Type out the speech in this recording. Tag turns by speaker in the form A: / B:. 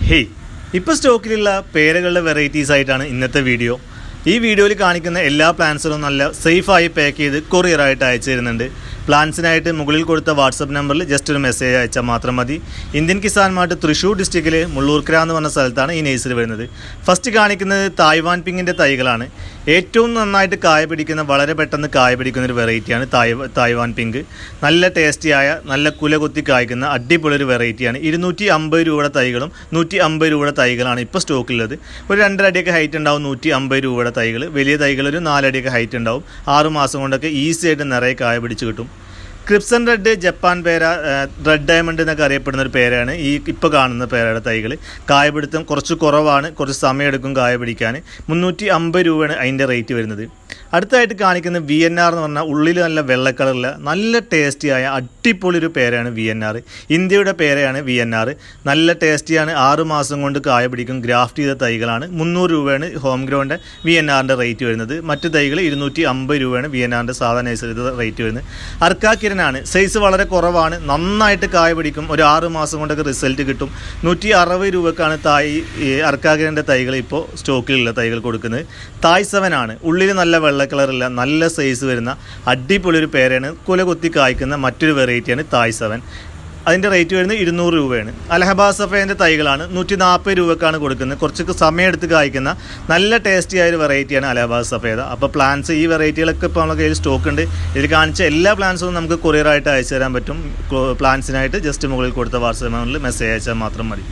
A: Hey, ഇപ്പോൾ സ്റ്റോക്കിലുള്ള പേരകളുടെ varieties ആയിട്ടാണ് ഇന്നത്തെ വീഡിയോ. ഈ വീഡിയോയിൽ കാണിക്കുന്ന എല്ലാ പ്ലാന്റ്സുകളും നല്ല സേഫായി പാക്ക് ചെയ്ത് കൊറിയറായിട്ട് അയച്ചു തരുന്നുണ്ട്. പ്ലാന്റ്സിനായിട്ട് മുകളിൽ കൊടുത്ത വാട്സപ്പ് നമ്പറിൽ ജസ്റ്റ് ഒരു മെസ്സേജ് അയച്ചാൽ മാത്രം മതി. ഇന്ത്യൻ കിസാൻ മാർട്ട് തൃശ്ശൂർ ഡിസ്ട്രിക്റ്റിൽ മുള്ളൂർക്കര എന്ന് പറഞ്ഞ സ്ഥലത്താണ് ഈ നേഴ്സറി വരുന്നത്. ഫസ്റ്റ് കാണിക്കുന്നത് തായ്വാൻ പിങ്കിൻ്റെ തൈകളാണ്. ഏറ്റവും നന്നായിട്ട് കായ പിടിക്കുന്ന, വളരെ പെട്ടെന്ന് കായ പിടിക്കുന്ന ഒരു വെറൈറ്റിയാണ് തായ്വാൻ പിങ്ക്. നല്ല ടേസ്റ്റിയായ, നല്ല കുല കൊത്തി കായ്ക്കുന്ന അടിപൊളി ഒരു വെറൈറ്റിയാണ്. 250 രൂപയുടെ തൈകളും 150 രൂപയുടെ തൈകളാണ് ഇപ്പോൾ സ്റ്റോക്കിലുള്ളത്. ഒരു 2.5 അടിയൊക്കെ ഹൈറ്റ് ഉണ്ടാവും 150 രൂപയുടെ തൈകൾ. വലിയ തൈകൾ ഒരു 4 അടിയൊക്കെ ഹൈറ്റ് ഉണ്ടാവും. 6 മാസം കൊണ്ടൊക്കെ ഈസി ആയിട്ട് നിറയെ കായ പിടിച്ച് കിട്ടും. ക്രിപ്സൺ റെഡ്, ജപ്പാൻ പേര, റെഡ് ഡയമണ്ട് എന്നൊക്കെ അറിയപ്പെടുന്ന ഒരു പേരാണ് ഈ ഇപ്പോൾ കാണുന്ന പേരയുടെ തൈകൾ. കായപിടുത്തം കുറച്ച് കുറവാണ്, കുറച്ച് സമയമെടുക്കും കായ പിടിക്കാൻ. 350 രൂപയാണ് അതിൻ്റെ റേറ്റ് വരുന്നത്. അടുത്തായിട്ട് കാണിക്കുന്ന VNR എന്ന് പറഞ്ഞാൽ ഉള്ളിൽ നല്ല വെള്ള കളറിൽ നല്ല ടേസ്റ്റിയായ അടിപൊളി ഒരു പേരയാണ് VNR. ഇന്ത്യയുടെ പേരയാണ് VNR. നല്ല ടേസ്റ്റിയാണ്. 6 മാസം കൊണ്ട് കായ പിടിക്കും. ഗ്രാഫ്റ്റ് ചെയ്ത തൈകളാണ്. 300 രൂപയാണ് ഹോം ഗ്രൗണ്ട് VNRൻ്റെ റേറ്റ് വരുന്നത്. മറ്റു തൈകൾ 250 രൂപയാണ് VNRൻ്റെ സാധാരണ നഴ്സറിയുടെ റേറ്റ് വരുന്നത്. അർക്കാക്കിരനാണ്. സൈസ് വളരെ കുറവാണ്, നന്നായിട്ട് കായ പിടിക്കും. ഒരു 6 മാസം കൊണ്ടൊക്കെ റിസൾട്ട് കിട്ടും. 160 രൂപക്കാണ് അർക്കാക്കിരൻ്റെ തൈകൾ ഇപ്പോൾ സ്റ്റോക്കിലുള്ള തൈകൾ കൊടുക്കുന്നത്. തായ് 7 ആണ്. ഉള്ളിൽ നല്ല വെള്ള കളറില്ല, നല്ല സൈസ് വരുന്ന അടിപൊളി ഒരു പേരാണ്. കുല കൊത്തി കായ്ക്കുന്ന മറ്റൊരു വെറൈറ്റിയാണ് തായ് 7. അതിൻ്റെ റേറ്റ് വരുന്നത് 200 രൂപയാണ്. അലഹബാദ് സഫേൻ്റെ തൈകളാണ്. 140 രൂപക്കാണ് കൊടുക്കുന്നത്. കുറച്ചൊക്കെ സമയമെടുത്ത് കായ്ക്കുന്ന നല്ല ടേസ്റ്റിയായ ഒരു വെറൈറ്റിയാണ് അലഹബാദ് സഫേദ. അപ്പോൾ പ്ലാന്റ്സ്, ഈ വെറൈറ്റികളൊക്കെ ഇപ്പോൾ നമ്മുടെ കയ്യിൽ സ്റ്റോക്ക് ഉണ്ട്. ഇതിൽ കാണിച്ച എല്ലാ പ്ലാന്റ്സും നമുക്ക് കൊറിയറായിട്ട് അയച്ചു തരാൻ പറ്റും. പ്ലാന്റ്സിനായിട്ട് ജസ്റ്റ് മുകളിൽ കൊടുത്ത വാട്സാപ്പ് നമ്പറിൽ മെസ്സേജ് അയച്ചാൽ മാത്രം മതി.